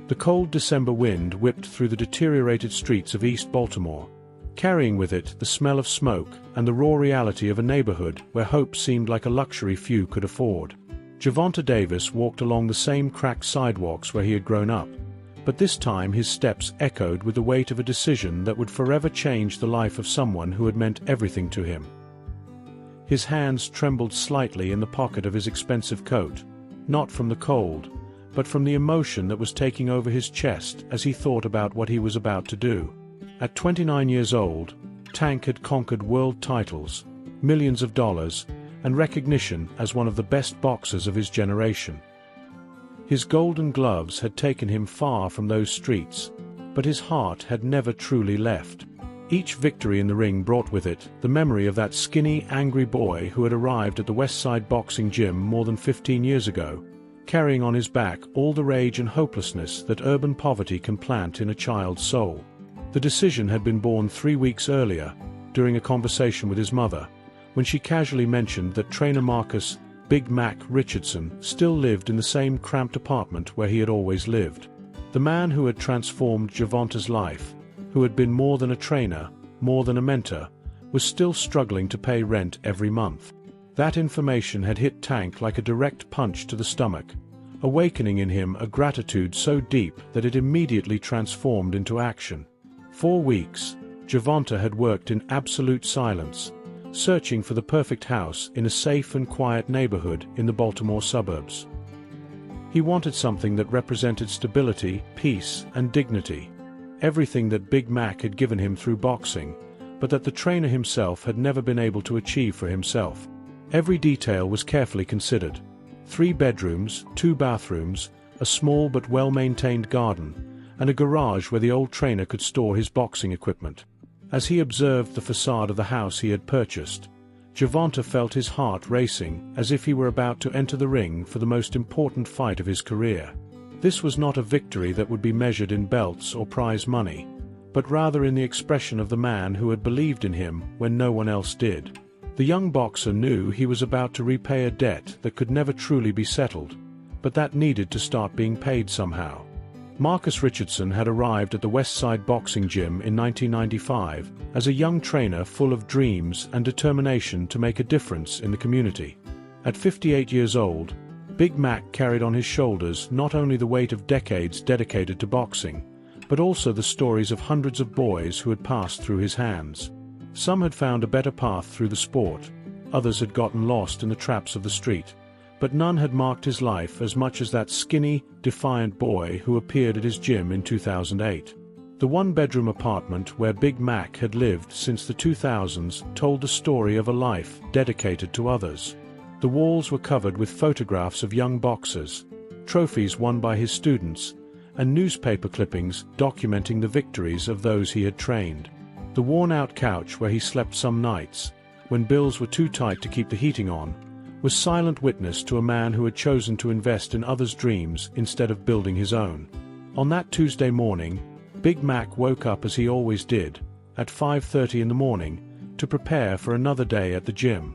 The cold December wind whipped through the deteriorated streets of East Baltimore, carrying with it the smell of smoke and the raw reality of a neighborhood where hope seemed like a luxury few could afford. Gervonta Davis walked along the same cracked sidewalks where he had grown up, but this time his steps echoed with the weight of a decision that would forever change the life of someone who had meant everything to him. His hands trembled slightly in the pocket of his expensive coat, not from the cold, but from the emotion that was taking over his chest as he thought about what he was about to do. At 29 years old, Tank had conquered world titles, millions of dollars, and recognition as one of the best boxers of his generation. His golden gloves had taken him far from those streets, but his heart had never truly left. Each victory in the ring brought with it the memory of that skinny, angry boy who had arrived at the West Side boxing gym more than 15 years ago, carrying on his back all the rage and hopelessness that urban poverty can plant in a child's soul. The decision had been born 3 weeks earlier, during a conversation with his mother, when she casually mentioned that trainer Marcus "Big Mac" Richardson still lived in the same cramped apartment where he had always lived. The man who had transformed Gervonta's life, who had been more than a trainer, more than a mentor, was still struggling to pay rent every month. That information had hit Tank like a direct punch to the stomach, awakening in him a gratitude so deep that it immediately transformed into action. 4 weeks, Gervonta had worked in absolute silence, searching for the perfect house in a safe and quiet neighborhood in the Baltimore suburbs. He wanted something that represented stability, peace, and dignity, everything that Big Mac had given him through boxing, but that the trainer himself had never been able to achieve for himself. Every detail was carefully considered. 3 bedrooms, 2 bathrooms, a small but well-maintained garden, and a garage where the old trainer could store his boxing equipment. As he observed the facade of the house he had purchased, Gervonta felt his heart racing as if he were about to enter the ring for the most important fight of his career. This was not a victory that would be measured in belts or prize money, but rather in the expression of the man who had believed in him when no one else did. The young boxer knew he was about to repay a debt that could never truly be settled, but that needed to start being paid somehow. Marcus Richardson had arrived at the West Side boxing gym in 1995 as a young trainer full of dreams and determination to make a difference in the community. At 58 years old, Big Mac carried on his shoulders not only the weight of decades dedicated to boxing, but also the stories of hundreds of boys who had passed through his hands. Some had found a better path through the sport, others had gotten lost in the traps of the street, but none had marked his life as much as that skinny, defiant boy who appeared at his gym in 2008. The one-bedroom apartment where Big Mac had lived since the 2000s told the story of a life dedicated to others. The walls were covered with photographs of young boxers, trophies won by his students, and newspaper clippings documenting the victories of those he had trained. The worn-out couch where he slept some nights, when bills were too tight to keep the heating on, was silent witness to a man who had chosen to invest in others' dreams instead of building his own. On that Tuesday morning, Big Mac woke up as he always did, at 5:30 in the morning, to prepare for another day at the gym.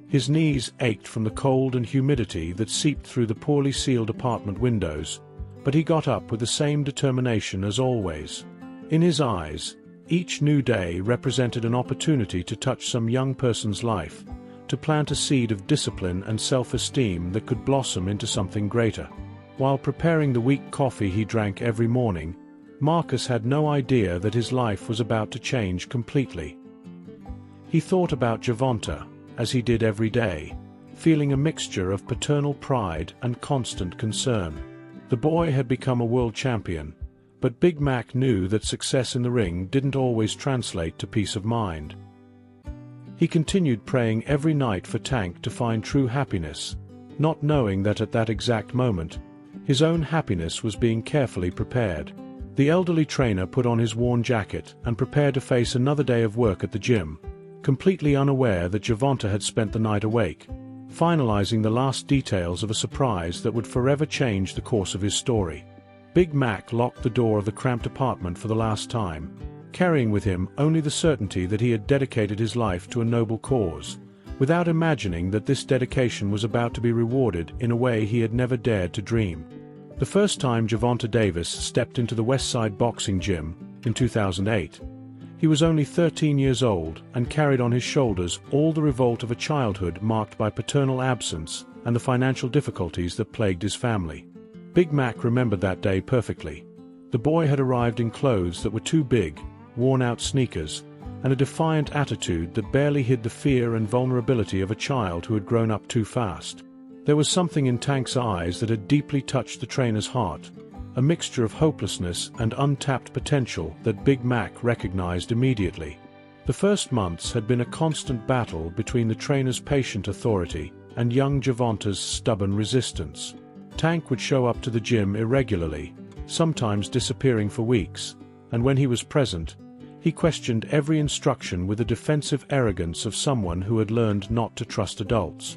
His knees ached from the cold and humidity that seeped through the poorly sealed apartment windows, but he got up with the same determination as always. In his eyes, each new day represented an opportunity to touch some young person's life, to plant a seed of discipline and self-esteem that could blossom into something greater. While preparing the weak coffee he drank every morning, Marcus had no idea that his life was about to change completely. He thought about Gervonta, as he did every day, feeling a mixture of paternal pride and constant concern. The boy had become a world champion, but Big Mac knew that success in the ring didn't always translate to peace of mind. He continued praying every night for Tank to find true happiness, not knowing that at that exact moment, his own happiness was being carefully prepared. The elderly trainer put on his worn jacket and prepared to face another day of work at the gym, completely unaware that Gervonta had spent the night awake, finalizing the last details of a surprise that would forever change the course of his story. Big Mac locked the door of the cramped apartment for the last time, carrying with him only the certainty that he had dedicated his life to a noble cause, without imagining that this dedication was about to be rewarded in a way he had never dared to dream. The first time Gervonta Davis stepped into the Westside Boxing Gym, in 2008, he was only 13 years old and carried on his shoulders all the revolt of a childhood marked by paternal absence and the financial difficulties that plagued his family. Big Mac remembered that day perfectly. The boy had arrived in clothes that were too big, worn-out sneakers, and a defiant attitude that barely hid the fear and vulnerability of a child who had grown up too fast. There was something in Tank's eyes that had deeply touched the trainer's heart, a mixture of hopelessness and untapped potential that Big Mac recognized immediately. The first months had been a constant battle between the trainer's patient authority and young Gervonta's stubborn resistance. Tank would show up to the gym irregularly, sometimes disappearing for weeks, and when he was present, he questioned every instruction with the defensive arrogance of someone who had learned not to trust adults.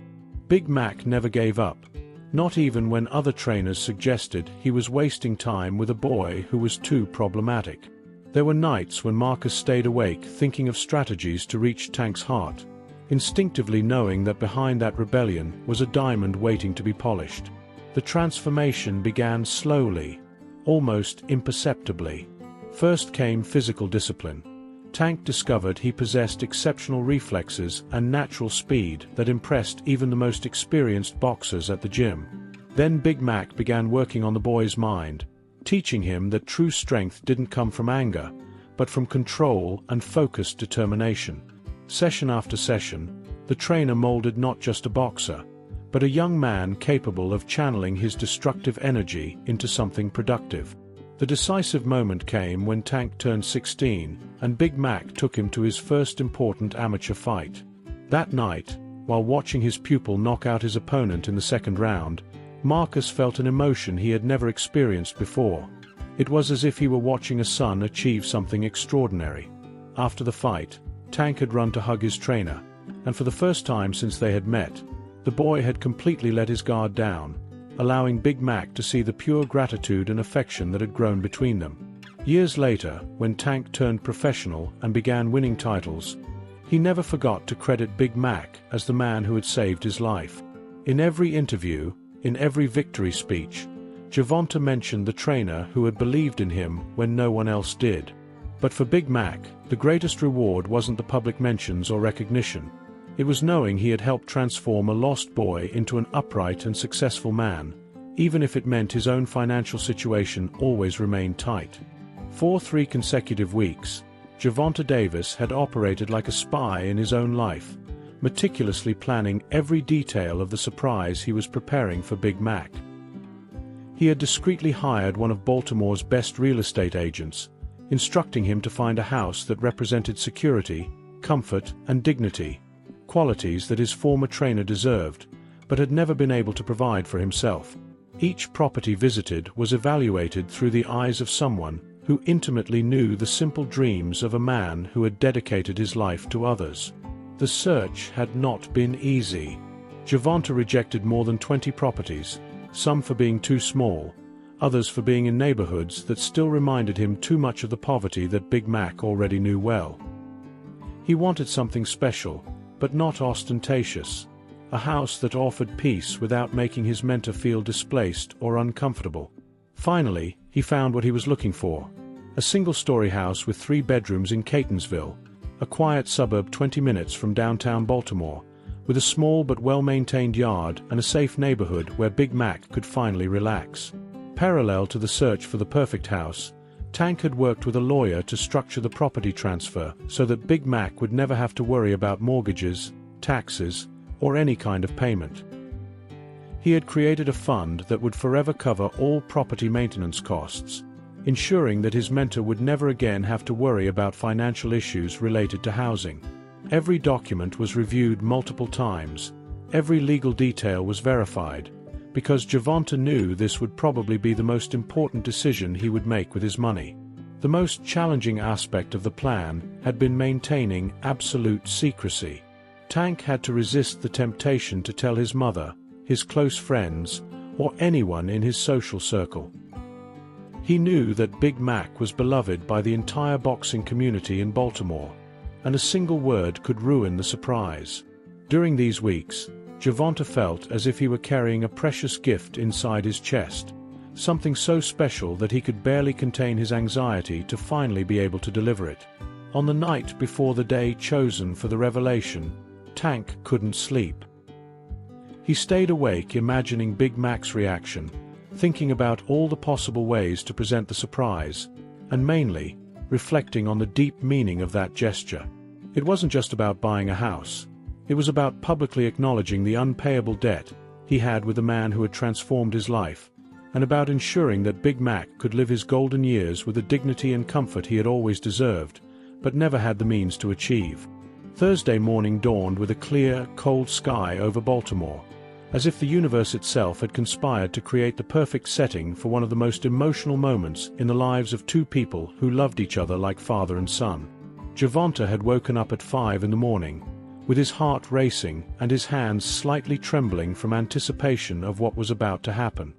Big Mac never gave up, not even when other trainers suggested he was wasting time with a boy who was too problematic. There were nights when Marcus stayed awake thinking of strategies to reach Tank's heart, instinctively knowing that behind that rebellion was a diamond waiting to be polished. The transformation began slowly, almost imperceptibly. First came physical discipline. Tank discovered he possessed exceptional reflexes and natural speed that impressed even the most experienced boxers at the gym. Then Big Mac began working on the boy's mind, teaching him that true strength didn't come from anger, but from control and focused determination. Session after session, the trainer molded not just a boxer, but a young man capable of channeling his destructive energy into something productive. The decisive moment came when Tank turned 16, and Big Mac took him to his first important amateur fight. That night, while watching his pupil knock out his opponent in the second round, Marcus felt an emotion he had never experienced before. It was as if he were watching a son achieve something extraordinary. After the fight, Tank had run to hug his trainer, and for the first time since they had met, the boy had completely let his guard down, allowing Big Mac to see the pure gratitude and affection that had grown between them. Years later, when Tank turned professional and began winning titles, he never forgot to credit Big Mac as the man who had saved his life. In every interview, in every victory speech, Gervonta mentioned the trainer who had believed in him when no one else did. But for Big Mac, the greatest reward wasn't the public mentions or recognition. It was knowing he had helped transform a lost boy into an upright and successful man, even if it meant his own financial situation always remained tight. For 3 consecutive weeks, Gervonta Davis had operated like a spy in his own life, meticulously planning every detail of the surprise he was preparing for Big Mac. He had discreetly hired one of Baltimore's best real estate agents, instructing him to find a house that represented security, comfort, and dignity, qualities that his former trainer deserved, but had never been able to provide for himself. Each property visited was evaluated through the eyes of someone who intimately knew the simple dreams of a man who had dedicated his life to others. The search had not been easy. Gervonta rejected more than 20 properties, some for being too small, others for being in neighborhoods that still reminded him too much of the poverty that Big Mac already knew well. He wanted something special, but not ostentatious, a house that offered peace without making his mentor feel displaced or uncomfortable. Finally, he found what he was looking for: a single-story house with 3 bedrooms in Catonsville, a quiet suburb 20 minutes from downtown Baltimore, with a small but well-maintained yard and a safe neighborhood where Big Mac could finally relax. Parallel to the search for the perfect house, Tank had worked with a lawyer to structure the property transfer so that Big Mac would never have to worry about mortgages, taxes, or any kind of payment. He had created a fund that would forever cover all property maintenance costs, ensuring that his mentor would never again have to worry about financial issues related to housing. Every document was reviewed multiple times, every legal detail was verified, because Gervonta knew this would probably be the most important decision he would make with his money. The most challenging aspect of the plan had been maintaining absolute secrecy. Tank had to resist the temptation to tell his mother, his close friends, or anyone in his social circle. He knew that Big Mac was beloved by the entire boxing community in Baltimore, and a single word could ruin the surprise. During these weeks, Gervonta felt as if he were carrying a precious gift inside his chest, something so special that he could barely contain his anxiety to finally be able to deliver it. On the night before the day chosen for the revelation, Tank couldn't sleep. He stayed awake imagining Big Mac's reaction, thinking about all the possible ways to present the surprise, and mainly, reflecting on the deep meaning of that gesture. It wasn't just about buying a house. It was about publicly acknowledging the unpayable debt he had with the man who had transformed his life, and about ensuring that Big Mac could live his golden years with the dignity and comfort he had always deserved, but never had the means to achieve. Thursday morning dawned with a clear, cold sky over Baltimore, as if the universe itself had conspired to create the perfect setting for one of the most emotional moments in the lives of two people who loved each other like father and son. Gervonta had woken up at 5 in the morning, with his heart racing and his hands slightly trembling from anticipation of what was about to happen.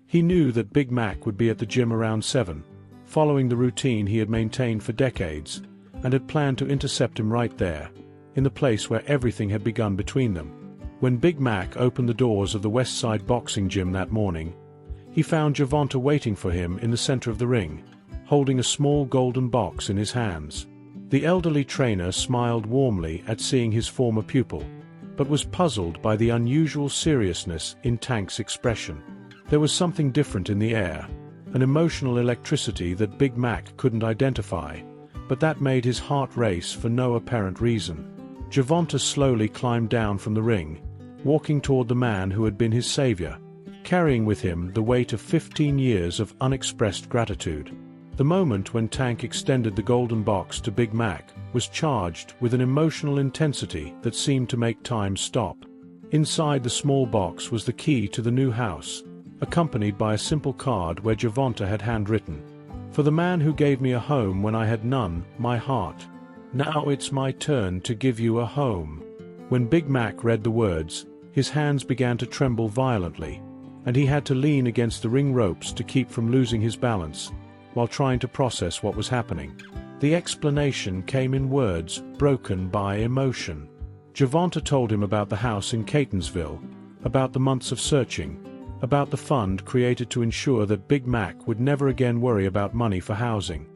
He knew that Big Mac would be at the gym around 7, following the routine he had maintained for decades, and had planned to intercept him right there, in the place where everything had begun between them. When Big Mac opened the doors of the West Side boxing gym that morning, he found Gervonta waiting for him in the center of the ring, holding a small golden box in his hands. The elderly trainer smiled warmly at seeing his former pupil, but was puzzled by the unusual seriousness in Tank's expression. There was something different in the air, an emotional electricity that Big Mac couldn't identify, but that made his heart race for no apparent reason. Gervonta slowly climbed down from the ring, walking toward the man who had been his savior, carrying with him the weight of 15 years of unexpressed gratitude. The moment when Tank extended the golden box to Big Mac was charged with an emotional intensity that seemed to make time stop. Inside the small box was the key to the new house, accompanied by a simple card where Gervonta had handwritten, "For the man who gave me a home when I had none, my heart. Now it's my turn to give you a home." When Big Mac read the words, his hands began to tremble violently, and he had to lean against the ring ropes to keep from losing his balance, while trying to process what was happening. The explanation came in words broken by emotion. Gervonta told him about the house in Catonsville, about the months of searching, about the fund created to ensure that Big Mac would never again worry about money for housing.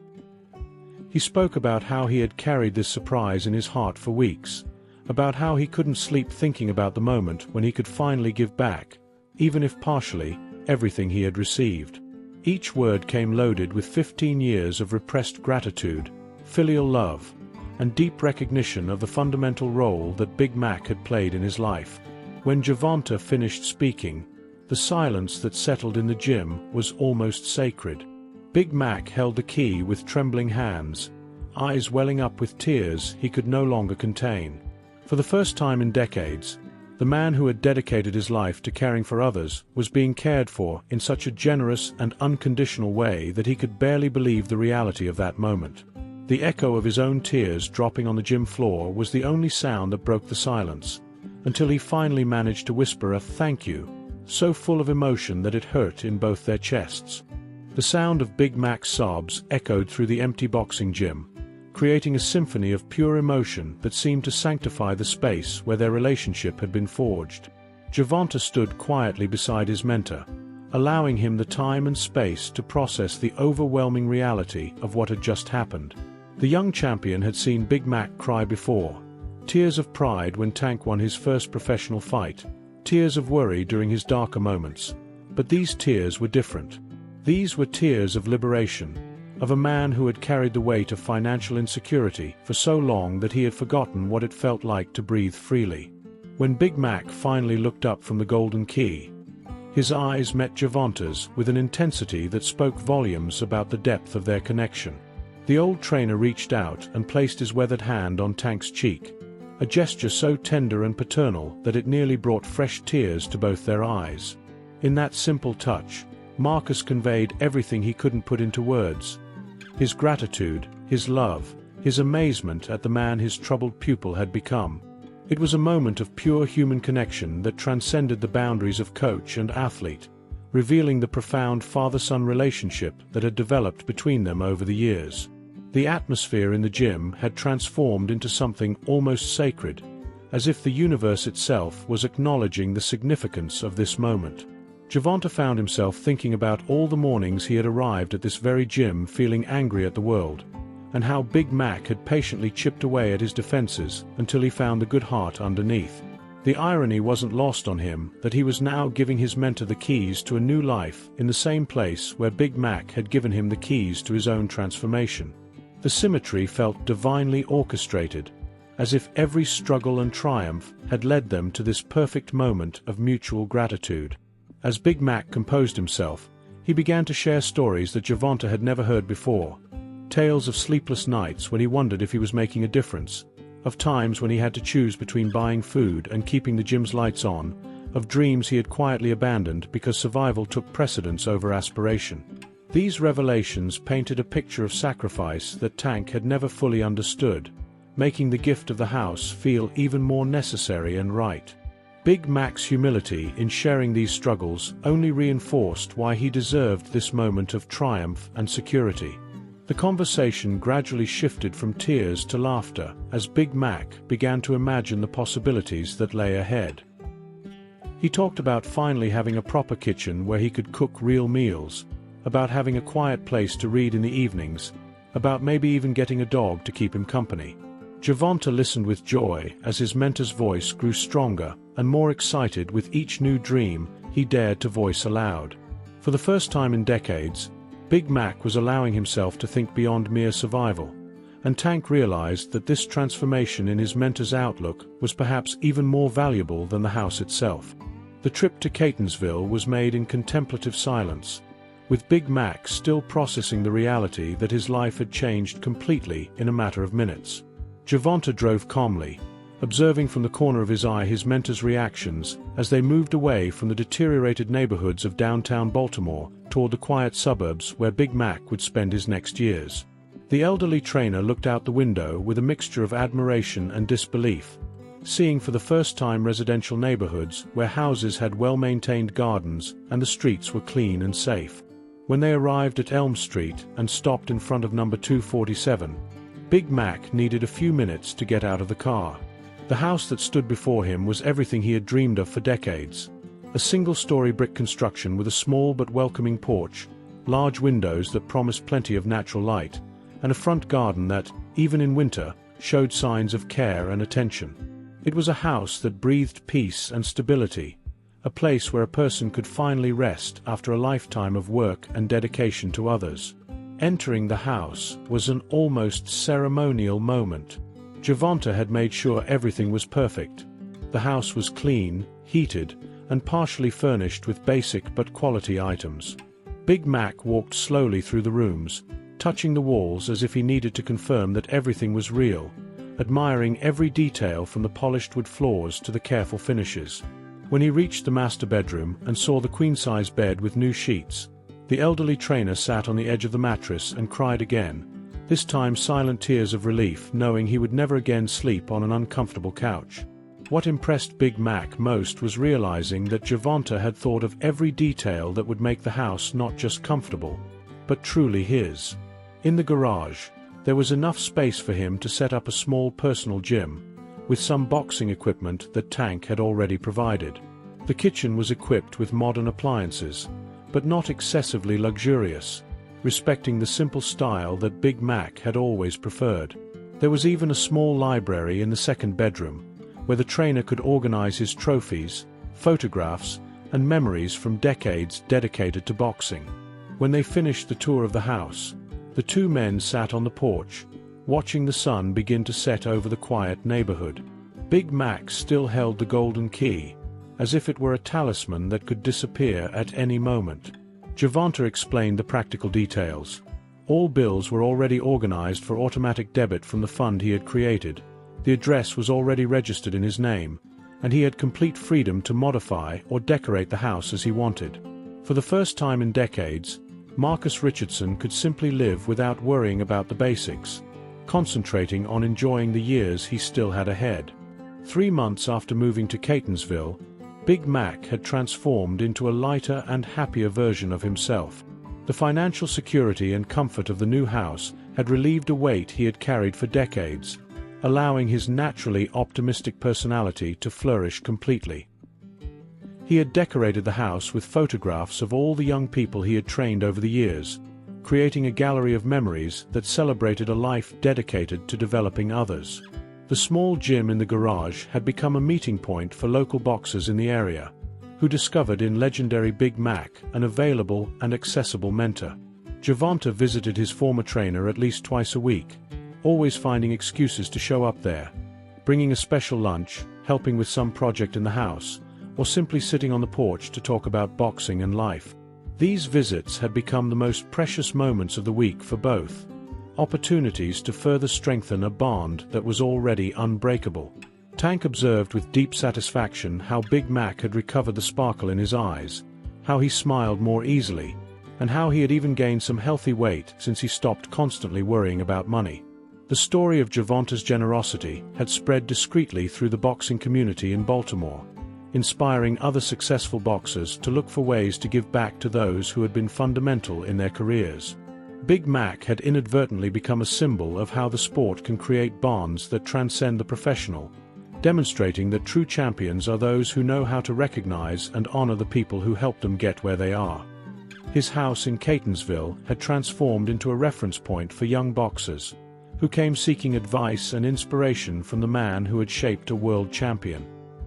He spoke about how he had carried this surprise in his heart for weeks, about how he couldn't sleep thinking about the moment when he could finally give back, even if partially, everything he had received. Each word came loaded with 15 years of repressed gratitude, filial love, and deep recognition of the fundamental role that Big Mac had played in his life. When Gervonta finished speaking, the silence that settled in the gym was almost sacred. Big Mac held the key with trembling hands, eyes welling up with tears he could no longer contain. For the first time in decades, the man who had dedicated his life to caring for others was being cared for in such a generous and unconditional way that he could barely believe the reality of that moment. The echo of his own tears dropping on the gym floor was the only sound that broke the silence, until he finally managed to whisper a "thank you," so full of emotion that it hurt in both their chests. The sound of Big Mac's sobs echoed through the empty boxing gym, creating a symphony of pure emotion that seemed to sanctify the space where their relationship had been forged. Gervonta stood quietly beside his mentor, allowing him the time and space to process the overwhelming reality of what had just happened. The young champion had seen Big Mac cry before, tears of pride when Tank won his first professional fight, tears of worry during his darker moments. But these tears were different. These were tears of liberation, of a man who had carried the weight of financial insecurity for so long that he had forgotten what it felt like to breathe freely. When Big Mac finally looked up from the golden key, his eyes met Gervonta's with an intensity that spoke volumes about the depth of their connection. The old trainer reached out and placed his weathered hand on Tank's cheek, a gesture so tender and paternal that it nearly brought fresh tears to both their eyes. In that simple touch, Marcus conveyed everything he couldn't put into words: his gratitude, his love, his amazement at the man his troubled pupil had become. It was a moment of pure human connection that transcended the boundaries of coach and athlete, revealing the profound father-son relationship that had developed between them over the years. The atmosphere in the gym had transformed into something almost sacred, as if the universe itself was acknowledging the significance of this moment. Gervonta found himself thinking about all the mornings he had arrived at this very gym feeling angry at the world, and how Big Mac had patiently chipped away at his defenses until he found the good heart underneath. The irony wasn't lost on him that he was now giving his mentor the keys to a new life in the same place where Big Mac had given him the keys to his own transformation. The symmetry felt divinely orchestrated, as if every struggle and triumph had led them to this perfect moment of mutual gratitude. As Big Mac composed himself, he began to share stories that Gervonta had never heard before. Tales of sleepless nights when he wondered if he was making a difference, of times when he had to choose between buying food and keeping the gym's lights on, of dreams he had quietly abandoned because survival took precedence over aspiration. These revelations painted a picture of sacrifice that Tank had never fully understood, making the gift of the house feel even more necessary and right. Big Mac's humility in sharing these struggles only reinforced why he deserved this moment of triumph and security. The conversation gradually shifted from tears to laughter as Big Mac began to imagine the possibilities that lay ahead. He talked about finally having a proper kitchen where he could cook real meals, about having a quiet place to read in the evenings, about maybe even getting a dog to keep him company. Gervonta listened with joy as his mentor's voice grew stronger and more excited with each new dream he dared to voice aloud. For the first time in decades, Big Mac was allowing himself to think beyond mere survival, and Tank realized that this transformation in his mentor's outlook was perhaps even more valuable than the house itself. The trip to Catonsville was made in contemplative silence, with Big Mac still processing the reality that his life had changed completely in a matter of minutes. Gervonta drove calmly, observing from the corner of his eye his mentor's reactions as they moved away from the deteriorated neighborhoods of downtown Baltimore toward the quiet suburbs where Big Mac would spend his next years. The elderly trainer looked out the window with a mixture of admiration and disbelief, seeing for the first time residential neighborhoods where houses had well-maintained gardens and the streets were clean and safe. When they arrived at Elm Street and stopped in front of number 247, Big Mac needed a few minutes to get out of the car. The house that stood before him was everything he had dreamed of for decades. A single-story brick construction with a small but welcoming porch, large windows that promised plenty of natural light, and a front garden that, even in winter, showed signs of care and attention. It was a house that breathed peace and stability, a place where a person could finally rest after a lifetime of work and dedication to others. Entering the house was an almost ceremonial moment. Gervonta had made sure everything was perfect. The house was clean, heated, and partially furnished with basic but quality items. Big Mac walked slowly through the rooms, touching the walls as if he needed to confirm that everything was real, admiring every detail from the polished wood floors to the careful finishes. When he reached the master bedroom and saw the queen-size bed with new sheets, the elderly trainer sat on the edge of the mattress and cried again, this time silent tears of relief knowing he would never again sleep on an uncomfortable couch. What impressed Big Mac most was realizing that Gervonta had thought of every detail that would make the house not just comfortable, but truly his. In the garage, there was enough space for him to set up a small personal gym, with some boxing equipment that Tank had already provided. The kitchen was equipped with modern appliances, but not excessively luxurious, respecting the simple style that Big Mac had always preferred. There was even a small library in the second bedroom, where the trainer could organize his trophies, photographs, and memories from decades dedicated to boxing. When they finished the tour of the house, the two men sat on the porch, watching the sun begin to set over the quiet neighborhood. Big Mac still held the golden key, as if it were a talisman that could disappear at any moment. Gervonta explained the practical details. All bills were already organized for automatic debit from the fund he had created. The address was already registered in his name, and he had complete freedom to modify or decorate the house as he wanted. For the first time in decades, Marcus Richardson could simply live without worrying about the basics, concentrating on enjoying the years he still had ahead. 3 months after moving to Catonsville, Big Mac had transformed into a lighter and happier version of himself. The financial security and comfort of the new house had relieved a weight he had carried for decades, allowing his naturally optimistic personality to flourish completely. He had decorated the house with photographs of all the young people he had trained over the years, creating a gallery of memories that celebrated a life dedicated to developing others. The small gym in the garage had become a meeting point for local boxers in the area, who discovered in legendary Big Mac an available and accessible mentor. Gervonta visited his former trainer at least twice a week, always finding excuses to show up there, bringing a special lunch, helping with some project in the house, or simply sitting on the porch to talk about boxing and life. These visits had become the most precious moments of the week for both, opportunities to further strengthen a bond that was already unbreakable. Tank observed with deep satisfaction how Big Mac had recovered the sparkle in his eyes, how he smiled more easily, and how he had even gained some healthy weight since he stopped constantly worrying about money. The story of Gervonta's generosity had spread discreetly through the boxing community in Baltimore, inspiring other successful boxers to look for ways to give back to those who had been fundamental in their careers. Big Mac had inadvertently become a symbol of how the sport can create bonds that transcend the professional, demonstrating that true champions are those who know how to recognize and honor the people who helped them get where they are. His house in Catonsville had transformed into a reference point for young boxers, who came seeking advice and inspiration from the man who had shaped a world champion.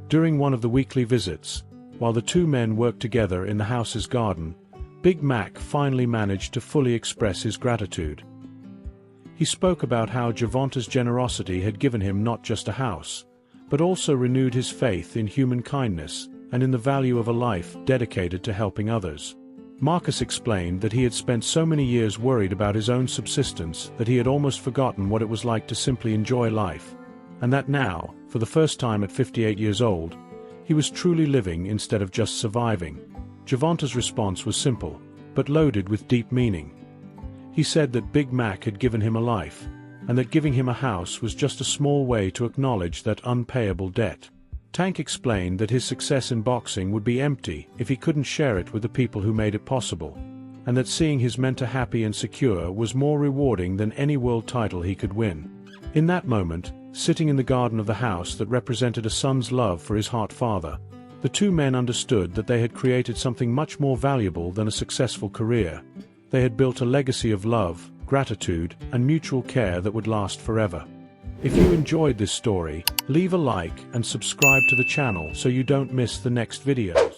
During one of the weekly visits, while the two men worked together in the house's garden, Big Mac finally managed to fully express his gratitude. He spoke about how Gervonta's generosity had given him not just a house, but also renewed his faith in human kindness and in the value of a life dedicated to helping others. Marcus explained that he had spent so many years worried about his own subsistence that he had almost forgotten what it was like to simply enjoy life, and that now, for the first time at 58 years old, he was truly living instead of just surviving. Gervonta's response was simple, but loaded with deep meaning. He said that Big Mac had given him a life, and that giving him a house was just a small way to acknowledge that unpayable debt. Tank explained that his success in boxing would be empty if he couldn't share it with the people who made it possible, and that seeing his mentor happy and secure was more rewarding than any world title he could win. In that moment, sitting in the garden of the house that represented a son's love for his heart father, the two men understood that they had created something much more valuable than a successful career. They had built a legacy of love, gratitude, and mutual care that would last forever. If you enjoyed this story, leave a like and subscribe to the channel so you don't miss the next videos.